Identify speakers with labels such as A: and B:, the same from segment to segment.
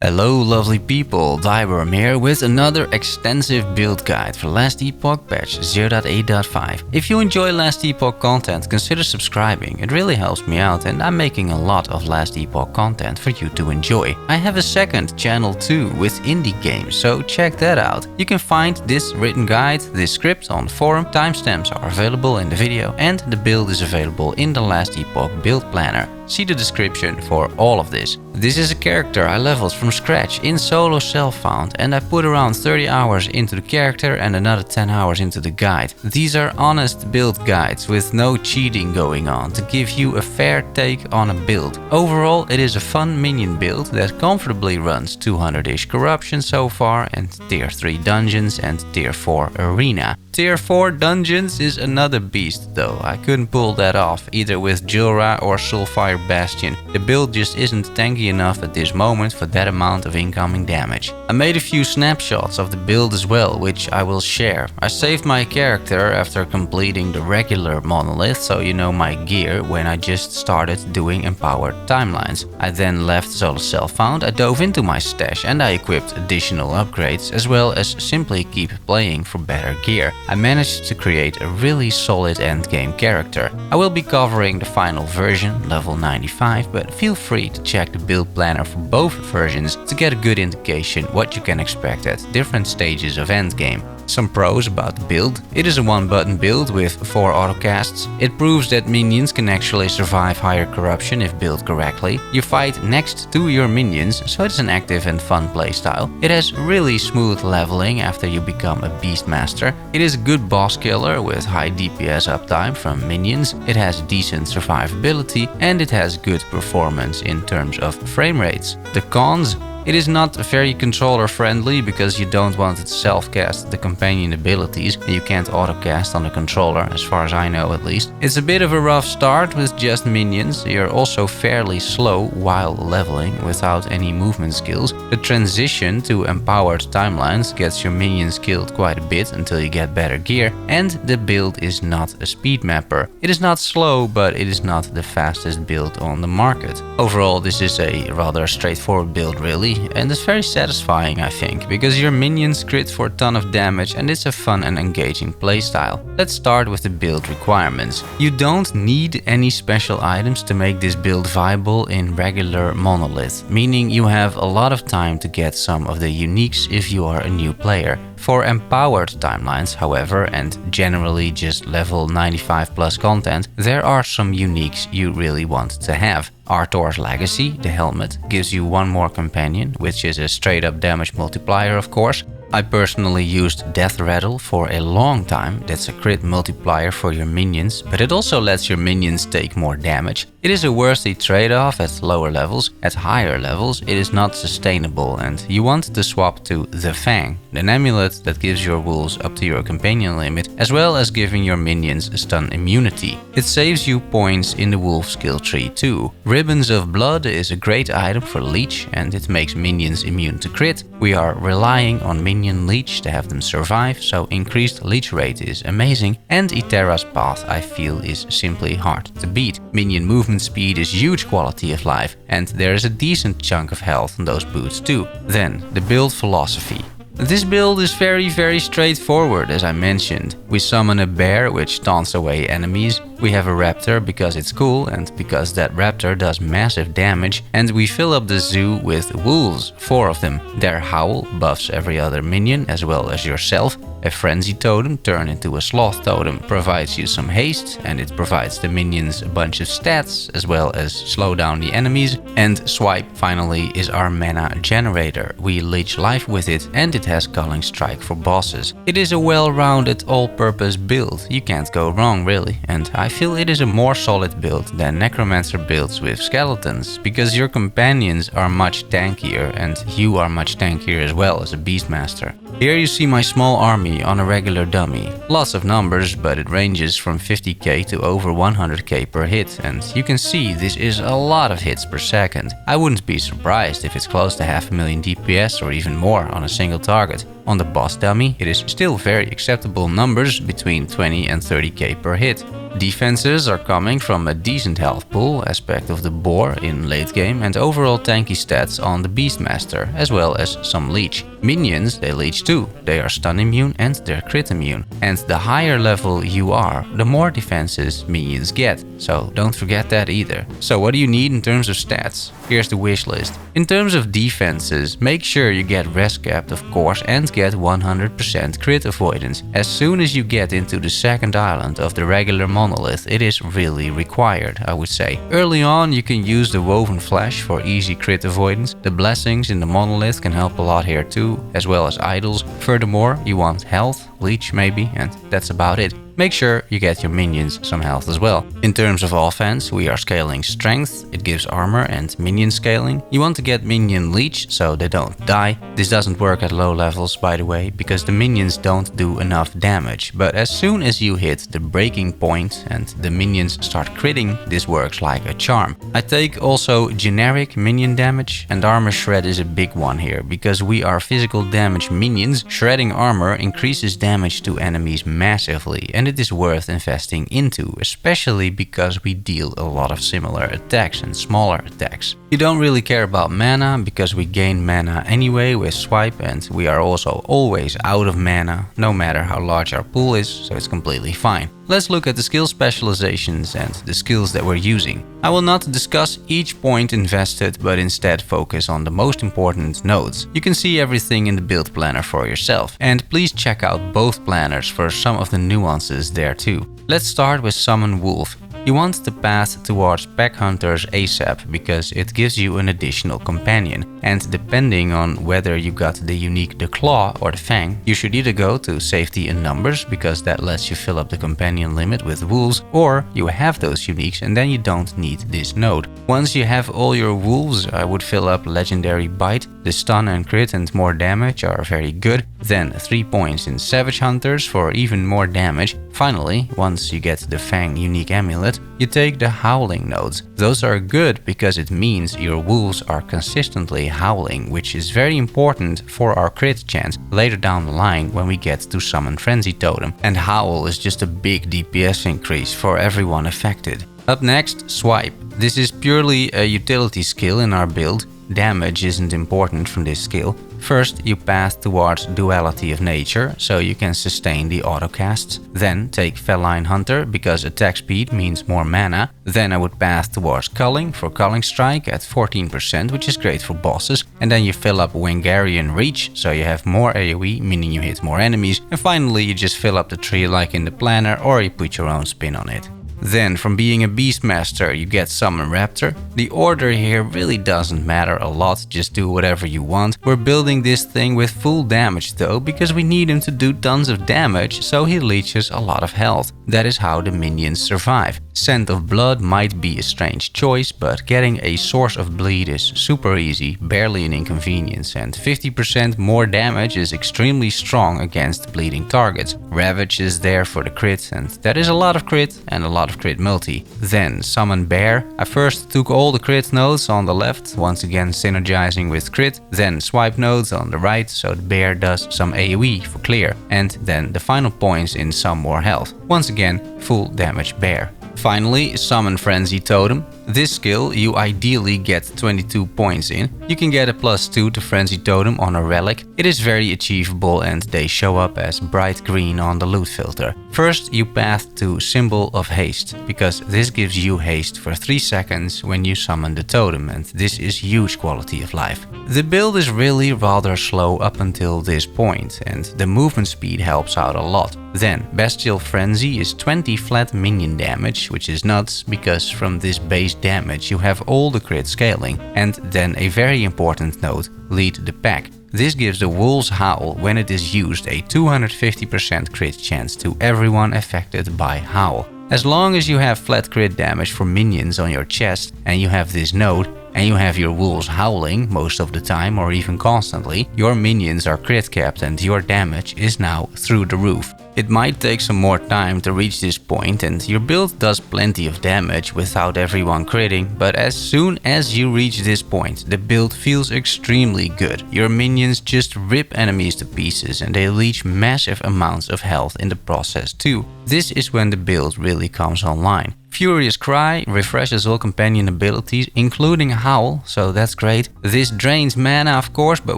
A: Hello lovely people, Thyworm here with another extensive build guide for Last Epoch patch 0.8.5. If you enjoy Last Epoch content, consider subscribing, it really helps me out and I'm making a lot of Last Epoch content for you to enjoy. I have a second channel too with indie games, so check that out. You can find this written guide, this script on the forum, timestamps are available in the video and the build is available in the Last Epoch build planner. See the description for all of this. This is a character I leveled from scratch in solo self-found and I put around 30 hours into the character and another 10 hours into the guide. These are honest build guides with no cheating going on to give you a fair take on a build. Overall, it is a fun minion build that comfortably runs 200-ish corruption so far and tier 3 dungeons and tier 4 arena. Tier 4 dungeons is another beast though, I couldn't pull that off either with Julra or Soulfire Bastion. The build just isn't tanky enough at this moment for that amount of incoming damage. I made a few snapshots of the build as well, which I will share. I saved my character after completing the regular monolith, so you know my gear, when I just started doing empowered timelines. I then left solo self-found, I dove into my stash and I equipped additional upgrades as well as simply keep playing for better gear. I managed to create a really solid endgame character. I will be covering the final version, level 95, but feel free to check the build planner for both versions to get a good indication what you can expect at different stages of endgame. Some pros about the build. It is a one-button build with 4 autocasts. It proves that minions can actually survive higher corruption if built correctly. You fight next to your minions, so it's an active and fun playstyle. It has really smooth leveling after you become a Beastmaster. It is a good boss killer with high DPS uptime from minions. It has decent survivability and it has good performance in terms of frame rates. The cons? It is not very controller friendly because you don't want to self-cast the companion abilities and you can't auto-cast on the controller, as far as I know at least. It's a bit of a rough start with just minions. You're also fairly slow while leveling without any movement skills. The transition to empowered timelines gets your minions killed quite a bit until you get better gear, and the build is not a speed mapper. It is not slow, but it is not the fastest build on the market. Overall, this is a rather straightforward build really. And it's very satisfying, I think, because your minions crit for a ton of damage and it's a fun and engaging playstyle. Let's start with the build requirements. You don't need any special items to make this build viable in regular monolith, meaning you have a lot of time to get some of the uniques if you are a new player. For empowered timelines, however, and generally just level 95 plus content, there are some uniques you really want to have. Raptor's Legacy, the helmet, gives you one more companion, which is a straight up damage multiplier of course. I personally used Death Rattle for a long time. That's a crit multiplier for your minions, but it also lets your minions take more damage. It is a worthy trade-off at lower levels. At higher levels, it is not sustainable and you want to swap to the Fang, an amulet that gives your wolves up to your companion limit, as well as giving your minions a stun immunity. It saves you points in the wolf skill tree too. Ribbons of Blood is a great item for leech and it makes minions immune to crit. We are relying on minion leech to have them survive, so increased leech rate is amazing, and Iterra's Path I feel is simply hard to beat. Minion movement speed is huge quality of life and there is a decent chunk of health on those boots too. Then, the build philosophy. This build is very straightforward as I mentioned. We summon a bear which taunts away enemies, we have a raptor because it's cool and because that raptor does massive damage, and we fill up the zoo with wolves, 4 of them. Their howl buffs every other minion as well as yourself. A frenzy totem turned into a sloth totem provides you some haste and it provides the minions a bunch of stats as well as slow down the enemies. And swipe finally is our mana generator. We leech life with it and it has Culling Strike for bosses. It is a well-rounded all-purpose build, you can't go wrong really, and I feel it is a more solid build than necromancer builds with skeletons, because your companions are much tankier and you are much tankier as well as a Beastmaster. Here you see my small army on a regular dummy. Lots of numbers, but it ranges from 50k to over 100k per hit, and you can see this is a lot of hits per second. I wouldn't be surprised if it's close to 500,000 DPS or even more on a single target. On the boss dummy, it is still very acceptable numbers between 20 and 30k per hit. Defenses are coming from a decent health pool aspect of the boar in late game and overall tanky stats on the Beastmaster, as well as some leech. Minions, they leech too. They are stun immune and they're crit immune. And the higher level you are, the more defenses minions get. So don't forget that either. So what do you need in terms of stats? Here's the wish list. In terms of defenses, make sure you get res capped of course and get 100% crit avoidance. As soon as you get into the second island of the regular monolith, it is really required, I would say. Early on you can use the woven flash for easy crit avoidance. The blessings in the monolith can help a lot here too, as well as idols. Furthermore, you want health, leech maybe, and that's about it. Make sure you get your minions some health as well. In terms of offense, we are scaling strength, it gives armor and minion scaling. You want to get minion leech so they don't die. This doesn't work at low levels, by the way, because the minions don't do enough damage. But as soon as you hit the breaking point and the minions start critting, this works like a charm. I take also generic minion damage, and armor shred is a big one here, because we are physical damage minions. Shredding armor increases damage to enemies massively, and it is worth investing into, especially because we deal a lot of similar attacks and smaller attacks. You don't really care about mana, because we gain mana anyway with swipe, and we are also always out of mana, no matter how large our pool is, so it's completely fine. Let's look at the skill specializations and the skills that we're using. I will not discuss each point invested, but instead focus on the most important nodes. You can see everything in the build planner for yourself, and please check out both planners for some of the nuances there too. Let's start with Summon Wolf. You want the path towards Pack Hunters ASAP because it gives you an additional companion, and depending on whether you got the unique the Claw or the Fang, you should either go to Safety in Numbers because that lets you fill up the companion limit with wolves, or you have those uniques and then you don't need this node. Once you have all your wolves, I would fill up Legendary Bite. The stun and crit and more damage are very good. Then 3 points in Savage Hunters for even more damage. Finally, once you get the Fang unique amulet, you take the howling nodes. Those are good because it means your wolves are consistently howling, which is very important for our crit chance later down the line when we get to summon Frenzy Totem. And howl is just a big DPS increase for everyone affected. Up next, Swipe. This is purely a utility skill in our build. Damage isn't important from this skill. First, you path towards Duality of Nature, so you can sustain the autocasts. Then take Feline Hunter, because attack speed means more mana. Then I would path towards Culling for Culling Strike at 14%, which is great for bosses. And then you fill up Wingarian Reach, so you have more AoE, meaning you hit more enemies. And finally, you just fill up the tree like in the planner, or you put your own spin on it. Then, from being a Beastmaster, you get Summon Raptor. The order here really doesn't matter a lot, just do whatever you want. We're building this thing with full damage though, because we need him to do tons of damage, so he leeches a lot of health. That is how the minions survive. Scent of Blood might be a strange choice, but getting a source of bleed is super easy, barely an inconvenience, and 50% more damage is extremely strong against bleeding targets. Ravage is there for the crit, and that is a lot of crit and a lot of crit multi. Then Summon Bear. I first took all the crit nodes on the left, once again synergizing with crit, then swipe nodes on the right, so the bear does some AoE for clear, and then the final points in some more health. Once again, full damage bear. Finally, Summon Frenzy Totem. This skill you ideally get 22 points in. You can get a +2 to Frenzy Totem on a relic. It is very achievable and they show up as bright green on the loot filter. First you path to Symbol of Haste, because this gives you haste for 3 seconds when you summon the totem, and this is huge quality of life. The build is really rather slow up until this point, and the movement speed helps out a lot. Then Bestial Frenzy is 20 flat minion damage, which is nuts, because from this base damage you have all the crit scaling. And then a very important note, Lead the Pack. This gives the Wolf's Howl, when it is used, a 250% crit chance to everyone affected by Howl. As long as you have flat crit damage for minions on your chest and you have this node, and you have your wolves howling most of the time or even constantly, your minions are crit capped and your damage is now through the roof. It might take some more time to reach this point, and your build does plenty of damage without everyone critting, but as soon as you reach this point, the build feels extremely good. Your minions just rip enemies to pieces and they leech massive amounts of health in the process too. This is when the build really comes online. Furious Cry refreshes all companion abilities, including Howl, so that's great. This drains mana of course, but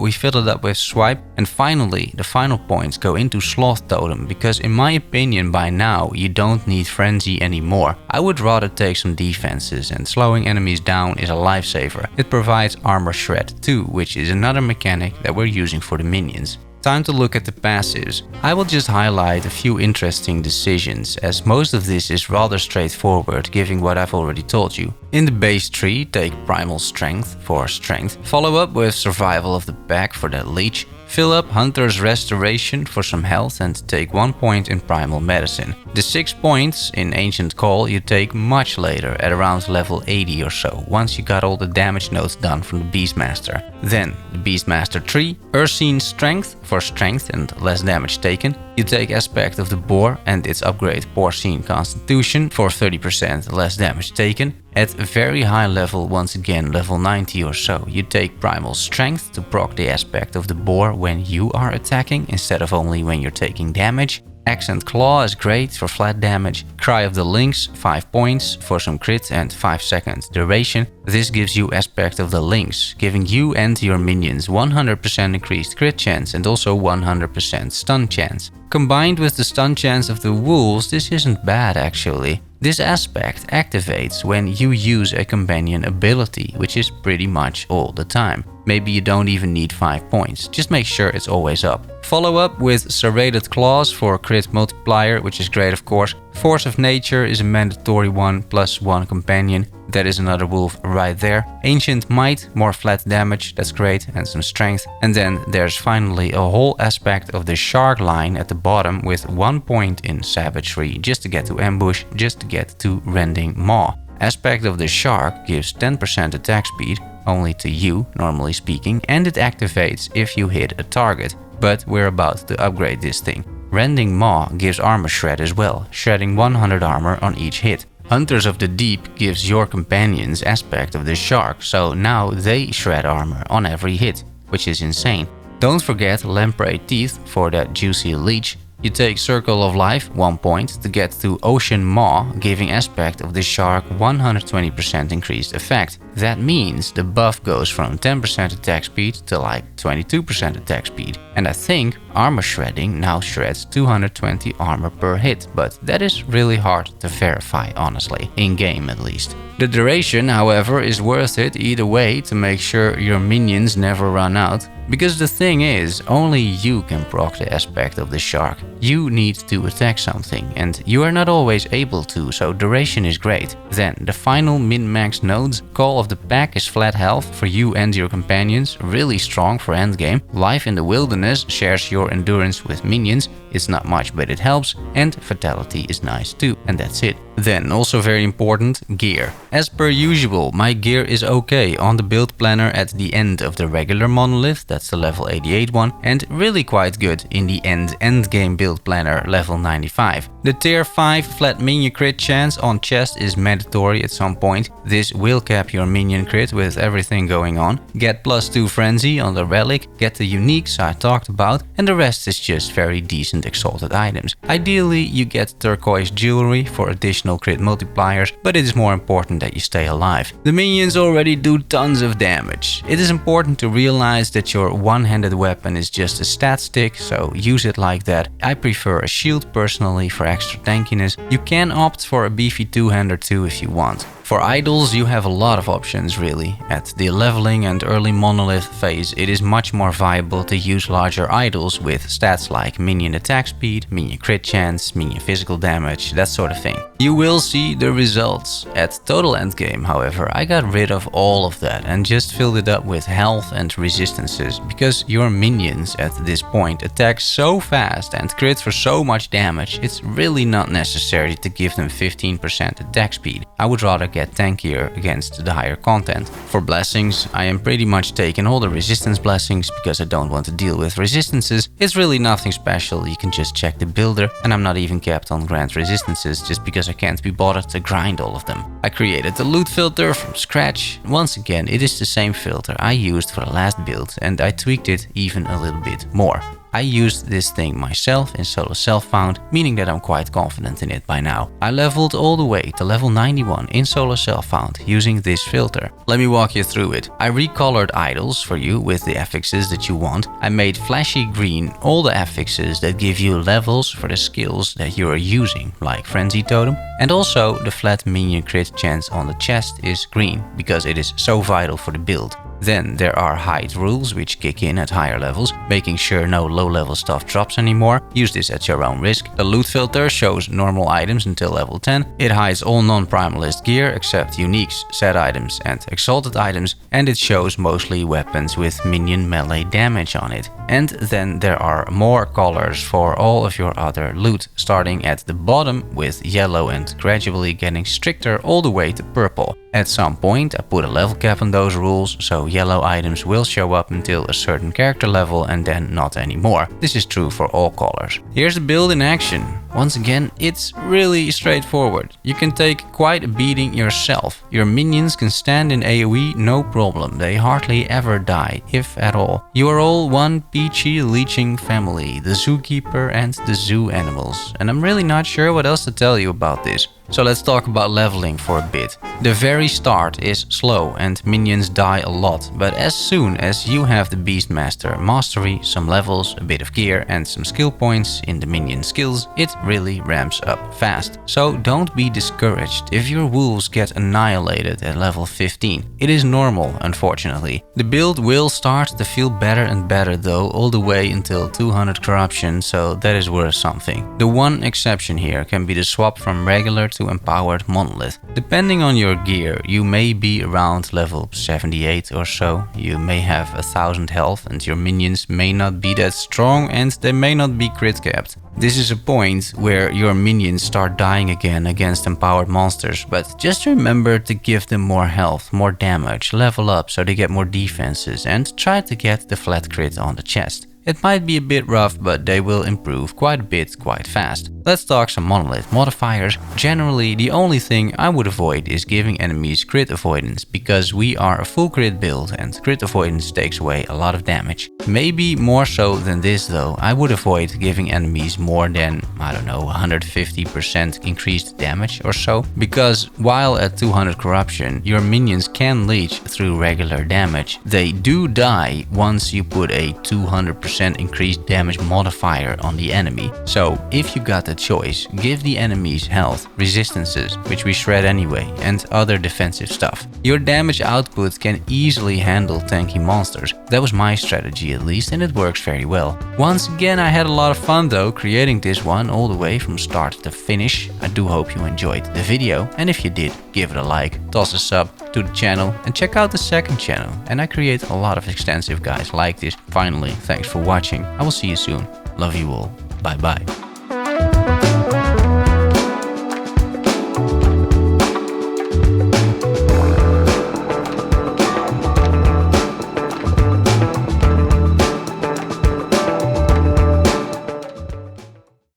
A: we fill it up with Swipe. And finally, the final points go into Sloth Totem, because in my opinion by now you don't need Frenzy anymore. I would rather take some defenses, and slowing enemies down is a lifesaver. It provides Armor Shred too, which is another mechanic that we're using for the minions. Time to look at the passives. I will just highlight a few interesting decisions, as most of this is rather straightforward given what I've already told you. In the base tree, take Primal Strength for strength, follow up with Survival of the Pack for that leech, fill up Hunter's Restoration for some health and take 1 point in Primal Medicine. The 6 points in Ancient Call you take much later, at around level 80 or so, once you got all the damage nodes done from the Beastmaster. Then, the Beastmaster tree, Ursine Strength for strength and less damage taken. You take Aspect of the Boar and its upgrade Porcine Constitution for 30% less damage taken. At a very high level, once again level 90 or so, you take Primal Strength to proc the Aspect of the Boar when you are attacking instead of only when you're taking damage. Accent Claw is great for flat damage. Cry of the Lynx, 5 points for some crit and 5 seconds duration. This gives you Aspect of the Lynx, giving you and your minions 100% increased crit chance and also 100% stun chance. Combined with the stun chance of the wolves, this isn't bad actually. This aspect activates when you use a companion ability, which is pretty much all the time. Maybe you don't even need 5 points, just make sure it's always up. Follow up with Serrated Claws for crit multiplier, which is great of course. Force of Nature is a mandatory one, plus 1 companion. That is another wolf right there. Ancient Might, more flat damage, that's great, and some strength. And then there's finally a whole aspect of the Shark line at the bottom with 1 point in Savagery, just to get to Ambush, just to get to Rending Maw. Aspect of the Shark gives 10% attack speed, only to you, normally speaking, and it activates if you hit a target. But we're about to upgrade this thing. Rending Maw gives Armor Shred as well, shredding 100 armor on each hit. Hunters of the Deep gives your companions Aspect of the Shark, so now they shred armor on every hit, which is insane. Don't forget Lamprey Teeth for that juicy leech. You take Circle of Life, 1 point, to get to Ocean Maw, giving Aspect of the Shark 120% increased effect. That means the buff goes from 10% attack speed to like 22% attack speed. And I think Armor Shredding now shreds 220 armor per hit, but that is really hard to verify honestly, in-game at least. The duration, however, is worth it either way to make sure your minions never run out. Because the thing is, only you can proc the Aspect of the Shark. You need to attack something, and you are not always able to, so duration is great. Then, the final min-max nodes, Call of the Pack is flat health for you and your companions, really strong for endgame. Life in the Wilderness shares your endurance with minions, it's not much but it helps, and Fatality is nice too, and that's it. Then, also very important, gear. As per usual, my gear is okay on the build planner at the end of the regular monolith, that's the level 88 one, and really quite good in the endgame build planner level 95. The tier 5 flat minion crit chance on chest is mandatory at some point. This will cap your minion crit with everything going on. Get +2 frenzy on the relic, get the uniques I talked about, and the rest is just very decent exalted items. Ideally you get turquoise jewelry for additional crit multipliers, but it is more important that you stay alive. The minions already do tons of damage. It is important to realize that your one-handed weapon is just a stat stick, so use it like that. I prefer a shield personally for extra tankiness. You can opt for a beefy two-hander too if you want. For idols you have a lot of options really. At the leveling and early monolith phase it is much more viable to use larger idols with stats like minion attack speed, minion crit chance, minion physical damage, that sort of thing. You will see the results. At total endgame however I got rid of all of that and just filled it up with health and resistances, because your minions at this point attack so fast and crit for so much damage, it's really not necessary to give them 15% attack speed. I would rather get tankier against the higher content. For blessings, I am pretty much taking all the resistance blessings because I don't want to deal with resistances. It's really nothing special, you can just check the builder, and I'm not even capped on grant resistances just because I can't be bothered to grind all of them. I created the loot filter from scratch. Once again, it is the same filter I used for the last build, and I tweaked it even a little bit more. I used this thing myself in solo self-found, meaning that I'm quite confident in it by now. I leveled all the way to level 91 in solo self-found using this filter. Let me walk you through it. I recolored idols for you with the affixes that you want. I made flashy green all the affixes that give you levels for the skills that you are using, like Frenzy Totem. And also the flat minion crit chance on the chest is green, because it is so vital for the build. Then there are height rules which kick in at higher levels, making sure no low level stuff drops anymore. Use this at your own risk. The loot filter shows normal items until level 10. It hides all non-primalist gear except uniques, set items and exalted items, and it shows mostly weapons with minion melee damage on it. And then there are more colors for all of your other loot, starting at the bottom with yellow and gradually getting stricter all the way to purple. At some point I put a level cap on those rules, so yellow items will show up until a certain character level and then not anymore. This is true for all colors. Here's the build in action. Once again, it's really straightforward. You can take quite a beating yourself. Your minions can stand in AoE no problem. They hardly ever die, if at all. You are all one peachy leeching family, the zookeeper and the zoo animals. And I'm really not sure what else to tell you about this. So let's talk about leveling for a bit. The very start is slow and minions die a lot, but as soon as you have the Beastmaster mastery, some levels, a bit of gear and some skill points in the minion skills, it really ramps up fast. So don't be discouraged if your wolves get annihilated at level 15. It is normal, unfortunately. The build will start to feel better and better though, all the way until 200 corruption, so that is worth something. The one exception here can be the swap from regular to empowered monolith. Depending on your gear, you may be around level 78 or so, you may have 1000 health and your minions may not be that strong and they may not be crit capped. This is a point where your minions start dying again against empowered monsters, but just remember to give them more health, more damage, level up so they get more defenses, and try to get the flat crit on the chest. It might be a bit rough, but they will improve quite a bit quite fast. Let's talk some Monolith Modifiers. Generally, the only thing I would avoid is giving enemies crit avoidance, because we are a full crit build and crit avoidance takes away a lot of damage. Maybe more so than this though, I would avoid giving enemies more than, I don't know, 150% increased damage or so, because while at 200 corruption, your minions can leech through regular damage. They do die once you put a 200% increased damage modifier on the enemy. So if you got the choice, give the enemies health, resistances, which we shred anyway, and other defensive stuff. Your damage output can easily handle tanky monsters. That was my strategy at least, and it works very well. Once again, I had a lot of fun though creating this one all the way from start to finish. I do hope you enjoyed the video, and if you did, give it a like, toss a sub to the channel, and check out the second channel. And I create a lot of extensive guides like this. Finally, thanks for watching. I will see you soon. Love you all. Bye bye.